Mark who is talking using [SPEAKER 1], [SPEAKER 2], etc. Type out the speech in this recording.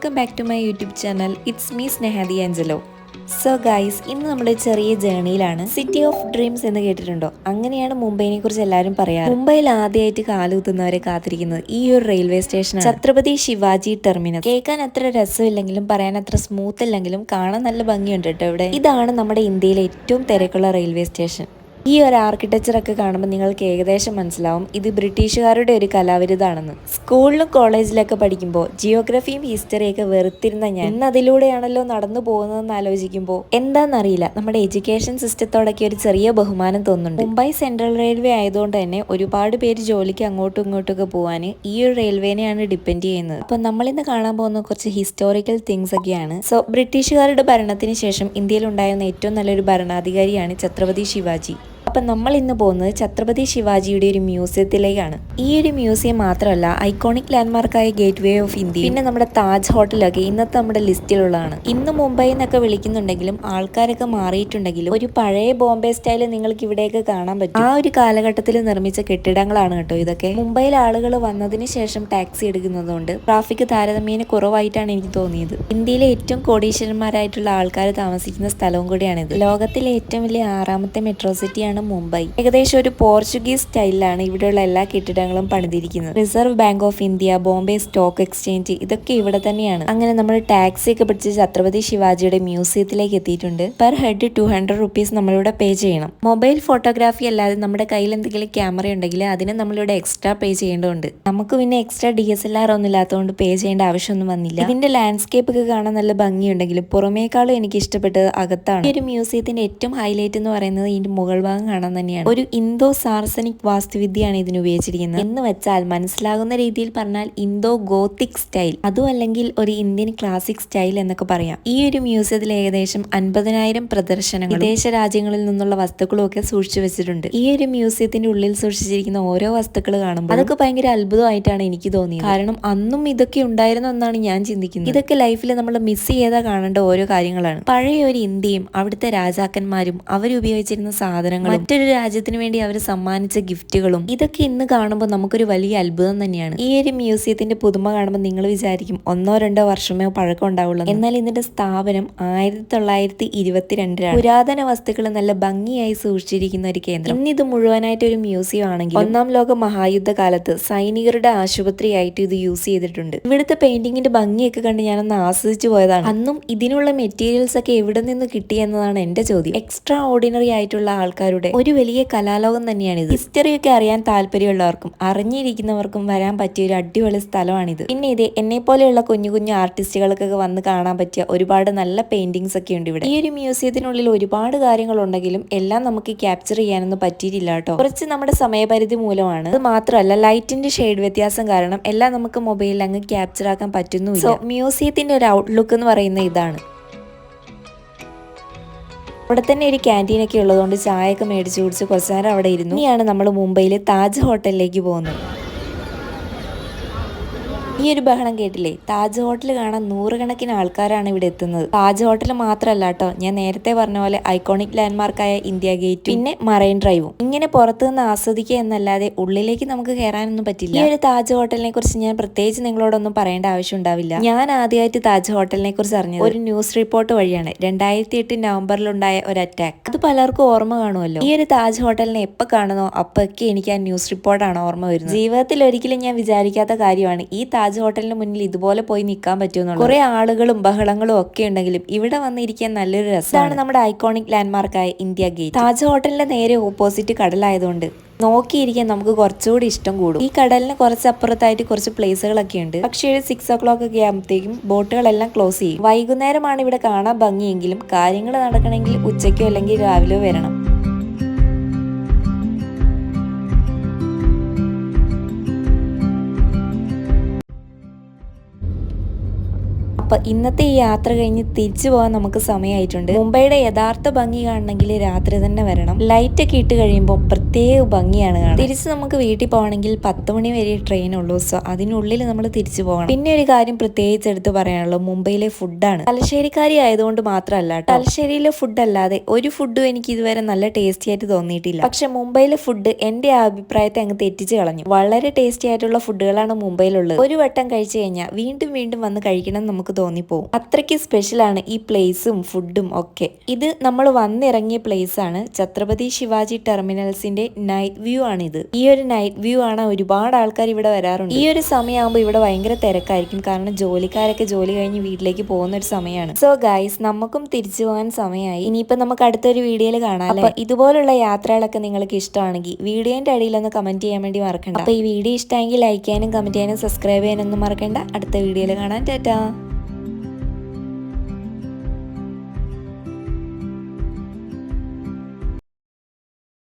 [SPEAKER 1] Welcome back to my YouTube channel. It's me Snehadi Angelo. So guys, ഇന്ന് നമ്മൾ ചെറിയ ജേർണിയിലാണ്. City of dreams എന്ന് കേട്ടിട്ടുണ്ടോ? അങ്ങനെയാണ് മുംബൈനെ കുറിച്ച് എല്ലാവരും പറയാറ്. മുംബൈയിൽ ആദ്യമായിട്ട് കാലുകുത്തുന്നവരെ കാത്തിരിക്കുന്നത് ഈ ഒരു railway station, Chhatrapati Shivaji terminus. കേൾക്കാൻ അത്ര രസമില്ലെങ്കിലും പറയാൻ അത്ര സ്മൂത്ത് അല്ലെങ്കിലും കാണാൻ നല്ല ഭംഗിയുണ്ട് കേട്ടോ ഇവിടെ. ഇതാണ് നമ്മുടെ ഇന്ത്യയിലെ ഏറ്റവും തിരക്കുള്ള റെയിൽവേ സ്റ്റേഷൻ. ഈ ഒരു ആർക്കിടെക്ചറൊക്കെ കാണുമ്പോൾ നിങ്ങൾക്ക് ഏകദേശം മനസ്സിലാവും ഇത് ബ്രിട്ടീഷുകാരുടെ ഒരു കലാവിരുതാണെന്ന്. സ്കൂളിലും കോളേജിലൊക്കെ പഠിക്കുമ്പോൾ ജിയോഗ്രഫിയും ഹിസ്റ്ററിയൊക്കെ വെറുത്തിരുന്ന ഞാൻ ഇന്ന് അതിലൂടെയാണല്ലോ നടന്നു പോകുന്നതെന്ന് ആലോചിക്കുമ്പോൾ എന്താണെന്നറിയില്ല, നമ്മുടെ എഡ്യൂക്കേഷൻ സിസ്റ്റത്തോടൊക്കെ ഒരു ചെറിയ ബഹുമാനം തോന്നുന്നുണ്ട്. മുംബൈ സെൻട്രൽ റെയിൽവേ ആയതുകൊണ്ട് തന്നെ ഒരുപാട് പേര് ജോലിക്ക് അങ്ങോട്ടും ഇങ്ങോട്ടൊക്കെ പോകാൻ ഈ ഒരു റെയിൽവേനെയാണ് ഡിപ്പെൻഡ് ചെയ്യുന്നത്. അപ്പം നമ്മളിന്ന് കാണാൻ പോകുന്ന കുറച്ച് ഹിസ്റ്റോറിക്കൽ തിങ്സ് ഒക്കെയാണ്. സോ ബ്രിട്ടീഷുകാരുടെ ഭരണത്തിന് ശേഷം ഇന്ത്യയിൽ ഉണ്ടായിരുന്ന ഏറ്റവും നല്ലൊരു ഭരണാധികാരിയാണ് ഛത്രപതി ശിവാജി. അപ്പം നമ്മൾ ഇന്ന് പോകുന്നത് ഛത്രപതി ശിവാജിയുടെ ഒരു മ്യൂസിയത്തിലേക്കാണ്. ഈ ഒരു മ്യൂസിയം മാത്രമല്ല, ഐക്കോണിക് ലാൻഡ്മാർക്കായ ഗേറ്റ് വേ ഓഫ് ഇന്ത്യ, പിന്നെ നമ്മുടെ താജ് ഹോട്ടലൊക്കെ ഇന്നത്തെ നമ്മുടെ ലിസ്റ്റിലുള്ളതാണ്. ഇന്ന് മുംബൈ എന്നൊക്കെ വിളിക്കുന്നുണ്ടെങ്കിലും ആൾക്കാരൊക്കെ മാറിയിട്ടുണ്ടെങ്കിലും ഒരു പഴയ ബോംബെ സ്റ്റൈല് നിങ്ങൾക്ക് ഇവിടെയൊക്കെ കാണാൻ പറ്റും. ആ ഒരു കാലഘട്ടത്തിൽ നിർമ്മിച്ച കെട്ടിടങ്ങളാണ് കേട്ടോ ഇതൊക്കെ. മുംബൈയിൽ ആളുകൾ വന്നതിന് ശേഷം ടാക്സി എടുക്കുന്നതുകൊണ്ട് ട്രാഫിക് താരതമ്യേന കുറവായിട്ടാണ് എനിക്ക് തോന്നിയത്. ഇന്ത്യയിലെ ഏറ്റവും കോടീശ്വരന്മാരായിട്ടുള്ള ആൾക്കാർ താമസിക്കുന്ന സ്ഥലവും കൂടിയാണിത്. ലോകത്തിലെ ഏറ്റവും വലിയ 6ാമത്തെ മെട്രോ സിറ്റിയാണ് മുംബൈ. ഏകദേശം ഒരു പോർച്ചുഗീസ് സ്റ്റൈലിലാണ് ഇവിടെയുള്ള എല്ലാ കെട്ടിടങ്ങളും പണിതിരിക്കുന്നത്. Reserve bank of India, Bombay stock exchange, ഇതൊക്കെ ഇവിടെ തന്നെയാണ്. അങ്ങനെ നമ്മൾ ടാക്സി ഒക്കെ പിടിച്ച് ഛത്രപതി ശിവാജിയുടെ മ്യൂസിയത്തിലേക്ക് എത്തിയിട്ടുണ്ട്. പെർ ഹെഡ് 200 റുപ്പീസ് നമ്മളിവിടെ പേ ചെയ്യണം. മൊബൈൽ ഫോട്ടോഗ്രാഫി അല്ലാതെ നമ്മുടെ കയ്യിൽ എന്തെങ്കിലും ക്യാമറ ഉണ്ടെങ്കിൽ അതിന് നമ്മളിവിടെ എക്സ്ട്രാ പേ ചെയ്യേണ്ടതുണ്ട്. നമുക്ക് പിന്നെ എക്സ്ട്രാ DSLR ഒന്നും ഇല്ലാത്തതുകൊണ്ട് പേ ചെയ്യേണ്ട ആവശ്യമൊന്നും വന്നില്ല. ഇതിന്റെ ലാൻഡ്സ്കേപ്പ് ഒക്കെ കാണാൻ നല്ല ഭംഗിയുണ്ടെങ്കിലും പുറമേക്കാളും എനിക്ക് ഇഷ്ടപ്പെട്ടത് അകത്താണ്. ഈ ഒരു മ്യൂസിയത്തിന്റെ ഏറ്റവും ഹൈലൈറ്റ് എന്ന് പറയുന്നത് ഇതിന്റെ മുകൾ ഭാഗം കാണാൻ തന്നെയാണ്. ഒരു ഇന്തോ സാർസനിക് വാസ്തുവിദ്യയാണ് ഇതിന് ഉപയോഗിച്ചിരിക്കുന്നത്. എന്ന് വെച്ചാൽ മനസ്സിലാകുന്ന രീതിയിൽ പറഞ്ഞാൽ ഇന്തോ ഗോത്തിക് സ്റ്റൈൽ, അതും അല്ലെങ്കിൽ ഒരു ഇന്ത്യൻ ക്ലാസിക് സ്റ്റൈൽ എന്നൊക്കെ പറയാം. ഈ ഒരു മ്യൂസിയത്തിൽ ഏകദേശം 50,000 പ്രദർശനങ്ങൾ വിദേശ രാജ്യങ്ങളിൽ നിന്നുള്ള വസ്തുക്കളും ഒക്കെ സൂക്ഷിച്ചു വെച്ചിട്ടുണ്ട്. ഈ ഒരു മ്യൂസിയത്തിന്റെ ഉള്ളിൽ സൂക്ഷിച്ചിരിക്കുന്ന ഓരോ വസ്തുക്കൾ കാണുമ്പോൾ അതൊക്കെ ഭയങ്കര അത്ഭുതമായിട്ടാണ് എനിക്ക് തോന്നിയത്. കാരണം അന്നും ഇതൊക്കെ ഉണ്ടായിരുന്നു എന്നാണ് ഞാൻ ചിന്തിക്കുന്നത്. ഇതൊക്കെ ലൈഫിൽ നമ്മൾ മിസ് ചെയ്താൽ കാണേണ്ട ഓരോ കാര്യങ്ങളാണ്. പഴയ ഒരു ഇന്ത്യയും അവിടുത്തെ രാജാക്കന്മാരും അവരുപയോഗിച്ചിരുന്ന സാധനങ്ങളും മറ്റൊരു രാജ്യത്തിന് വേണ്ടി അവർ സമ്മാനിച്ച ഗിഫ്റ്റുകളും, ഇതൊക്കെ ഇന്ന് കാണുമ്പോൾ നമുക്കൊരു വലിയ അത്ഭുതം തന്നെയാണ്. ഈ ഒരു മ്യൂസിയത്തിന്റെ പുതുമ കാണുമ്പോൾ നിങ്ങൾ വിചാരിക്കും 1-2 വർഷമേ പഴക്കം ഉണ്ടാവുള്ളൂ. എന്നാൽ ഇതിന്റെ സ്ഥാപനം 1922 പുരാതന വസ്തുക്കൾ നല്ല ഭംഗിയായി സൂക്ഷിച്ചിരിക്കുന്ന ഒരു കേന്ദ്രം. ഇന്നിത് മുഴുവനായിട്ട് ഒരു മ്യൂസിയം ആണെങ്കിൽ 1ാം ലോക മഹായുദ്ധ കാലത്ത് സൈനികരുടെ ആശുപത്രിയായിട്ട് ഇത് യൂസ് ചെയ്തിട്ടുണ്ട്. ഇവിടുത്തെ പെയിന്റിങ്ങിന്റെ ഭംഗിയൊക്കെ കണ്ട് ഞാനൊന്ന് ആസ്വദിച്ചു പോയതാണ്. അന്നും ഇതിനുള്ള മെറ്റീരിയൽസ് ഒക്കെ എവിടെ നിന്ന് കിട്ടി എന്നതാണ് എന്റെ ചോദ്യം. എക്സ്ട്രാ ഓർഡിനറി ആയിട്ടുള്ള ആൾക്കാരുടെ ഒരു വലിയ കലാലോകം തന്നെയാണിത്. ഹിസ്റ്ററിയൊക്കെ അറിയാൻ താല്പര്യമുള്ളവർക്കും അറിഞ്ഞിരിക്കുന്നവർക്കും വരാൻ പറ്റിയ ഒരു അടിപൊളി സ്ഥലമാണിത്. പിന്നെ ഇത് എന്നെ പോലെയുള്ള കുഞ്ഞു കുഞ്ഞു ആർട്ടിസ്റ്റുകൾക്കൊക്കെ വന്ന് കാണാൻ പറ്റിയ ഒരുപാട് നല്ല പെയിന്റിങ്സ് ഒക്കെ ഉണ്ട് ഇവിടെ. ഈ ഒരു മ്യൂസിയത്തിനുള്ളിൽ ഒരുപാട് കാര്യങ്ങൾ ഉണ്ടെങ്കിലും എല്ലാം നമുക്ക് ക്യാപ്ചർ ചെയ്യാനൊന്നും പറ്റിയിട്ടില്ല കേട്ടോ. കുറച്ച് നമ്മുടെ സമയപരിധി മൂലമാണ്. അത് മാത്രമല്ല ലൈറ്റിന്റെ ഷെയ്ഡ് വ്യത്യാസം കാരണം എല്ലാം നമുക്ക് മൊബൈലിൽ അങ്ങ് ക്യാപ്ചർ ആക്കാൻ പറ്റുന്നുമില്ല. സോ മ്യൂസിയത്തിന്റെ ഒരു ഔട്ട്ലുക്ക് എന്ന് പറയുന്നത് ഇതാണ്. അവിടെ തന്നെ ഒരു ക്യാൻറ്റീനൊക്കെ ഉള്ളതുകൊണ്ട് ചായയൊക്കെ മേടിച്ച് കുടിച്ച് കുറച്ചു നേരം അവിടെ ഇരുന്നു. ഇനിയാണ് നമ്മൾ മുംബൈയിലെ താജ് ഹോട്ടലിലേക്ക് പോകുന്നത്. ഈ ഒരു ബഹളം കേട്ടില്ലേ? താജ് ഹോട്ടൽ കാണാൻ 100 കണക്കിന് ആൾക്കാരാണ് ഇവിടെ എത്തുന്നത്. താജ് ഹോട്ടൽ മാത്രമല്ല കേട്ടോ, ഞാൻ നേരത്തെ പറഞ്ഞ പോലെ ഐക്കോണിക് ലാൻഡ്മാർക്കായ ഇന്ത്യ ഗേറ്റ്, പിന്നെ മറൈൻ ഡ്രൈവും. ഇങ്ങനെ പുറത്തു നിന്ന് ആസ്വദിക്കുക എന്നല്ലാതെ ഉള്ളിലേക്ക് നമുക്ക് കയറാനൊന്നും പറ്റില്ല. ഈ ഒരു താജ് ഹോട്ടലിനെ കുറിച്ച് ഞാൻ പ്രത്യേകിച്ച് നിങ്ങളോടൊന്നും പറയേണ്ട ആവശ്യം ഉണ്ടാവില്ല. ഞാൻ ആദ്യമായിട്ട് താജ് ഹോട്ടലിനെ കുറിച്ച് അറിഞ്ഞത് ഒരു ന്യൂസ് റിപ്പോർട്ട് വഴിയാണ്. 2008 നവംബറിലുണ്ടായ ഒരു അറ്റാക്ക്. അത് പലർക്കും ഓർമ്മ കാണുമല്ലോ. ഈ ഒരു താജ് ഹോട്ടലിനെ എപ്പോ കാണുന്നോ അപ്പൊക്കെ എനിക്ക് ആ ന്യൂസ് റിപ്പോർട്ടാണ് ഓർമ്മ വരുന്നത്. ജീവിതത്തിൽ ഒരിക്കലും ഞാൻ വിചാരിക്കാത്ത കാര്യമാണ് ഈ താജ് ഹോട്ടലിന് മുന്നിൽ ഇതുപോലെ പോയി നിൽക്കാൻ പറ്റുമെന്നുള്ളത്. കുറെ ആളുകളും ബഹളങ്ങളും ഒക്കെ ഉണ്ടെങ്കിലും ഇവിടെ വന്നിരിക്കാൻ നല്ലൊരു രസമാണ്. നമ്മുടെ ഐക്കോണിക് ലാൻഡ്മാർക്കായ ഇന്ത്യ ഗേറ്റ്. താജ് ഹോട്ടലിന്റെ നേരെ ഓപ്പോസിറ്റ് കടലായതുകൊണ്ട് നോക്കിയിരിക്കാൻ നമുക്ക് കുറച്ചുകൂടി ഇഷ്ടം കൂടും. ഈ കടലിന് കുറച്ചപ്പുറത്തായിട്ട് കുറച്ച് പ്ലേസുകളൊക്കെ ഉണ്ട്. പക്ഷേ ഒരു 6 o'clock ഒക്കെ ആകുമ്പോഴത്തേക്കും ബോട്ടുകളെല്ലാം ക്ലോസ് ചെയ്യും. വൈകുന്നേരമാണ് ഇവിടെ കാണാൻ ഭംഗിയെങ്കിലും കാര്യങ്ങൾ നടക്കണമെങ്കിൽ ഉച്ചയ്ക്കോ അല്ലെങ്കിൽ രാവിലെയോ വരണം. അപ്പൊ ഇന്നത്തെ ഈ യാത്ര കഴിഞ്ഞ് തിരിച്ചു പോകാൻ നമുക്ക് സമയമായിട്ടുണ്ട്. മുംബൈയുടെ യഥാർത്ഥ ഭംഗി കാണണമെങ്കിൽ രാത്രി തന്നെ വരണം. ലൈറ്റ് ഒക്കെ ഇട്ട് കഴിയുമ്പോൾ പ്രത്യേക ഭംഗിയാണ് കാണാൻ. തിരിച്ച് നമുക്ക് വീട്ടിൽ പോകണമെങ്കിൽ 10 മണി വരെ ട്രെയിൻ ഉള്ളൂ. സോ അതിനുള്ളിൽ നമ്മൾ തിരിച്ചു പോകണം. പിന്നെ ഒരു കാര്യം പ്രത്യേകിച്ച് എടുത്ത് പറയാനുള്ളത് മുംബൈയിലെ ഫുഡാണ്. തലശ്ശേരിക്കാരി ആയതുകൊണ്ട് മാത്രമല്ല കേട്ടോ, തലശ്ശേരിയിലെ ഫുഡ് അല്ലാതെ ഒരു ഫുഡും എനിക്ക് ഇതുവരെ നല്ല ടേസ്റ്റി ആയിട്ട് തോന്നിയിട്ടില്ല. പക്ഷെ മുംബൈയിലെ ഫുഡ് എന്റെ അഭിപ്രായത്തെ അങ്ങ് തെറ്റിച്ച് കളഞ്ഞു. വളരെ ടേസ്റ്റി ആയിട്ടുള്ള ഫുഡുകളാണ് മുംബൈയിലുള്ളത്. ഒരു വട്ടം കഴിച്ചു കഴിഞ്ഞാൽ വീണ്ടും വീണ്ടും വന്ന് കഴിക്കണം നമുക്ക് തോന്നിപ്പോവും. അത്രയ്ക്ക് സ്പെഷ്യലാണ് ഈ പ്ലേസും ഫുഡും ഒക്കെ. ഇത് നമ്മൾ വന്നിറങ്ങിയ പ്ലേസ് ആണ്. ഛത്രപതി ശിവാജി ടെർമിനൽസിന്റെ നൈറ്റ് വ്യൂ ആണിത്. ഈ ഒരു നൈറ്റ് വ്യൂ ആണ് ഒരുപാട് ആൾക്കാർ ഇവിടെ വരാറുണ്ട്. ഈ ഒരു സമയമാകുമ്പോൾ ഇവിടെ ഭയങ്കര തിരക്കായിരിക്കും. കാരണം ജോലിക്കാരൊക്കെ ജോലി കഴിഞ്ഞ് വീട്ടിലേക്ക് പോകുന്ന ഒരു സമയമാണ്. സോ ഗൈസ്, നമുക്കും തിരിച്ചു പോകാൻ സമയമായി. ഇനിയിപ്പോ നമുക്ക് അടുത്തൊരു വീഡിയോയിൽ കാണാം. അപ്പൊ ഇതുപോലുള്ള യാത്രകളൊക്കെ നിങ്ങൾക്ക് ഇഷ്ടമാണെങ്കിൽ വീഡിയോന്റെ അടിയിൽ ഒന്ന് കമന്റ് ചെയ്യാൻ വേണ്ടി മറക്കണ്ട. അപ്പൊ ഈ വീഡിയോ ഇഷ്ടമെങ്കിൽ ലൈക്ക് ചെയ്യാനും കമന്റ് ചെയ്യാനും സബ്സ്ക്രൈബ് ചെയ്യാനൊന്നും മറക്കണ്ട. അടുത്ത വീഡിയോയിൽ കാണാൻ. ടാറ്റാ.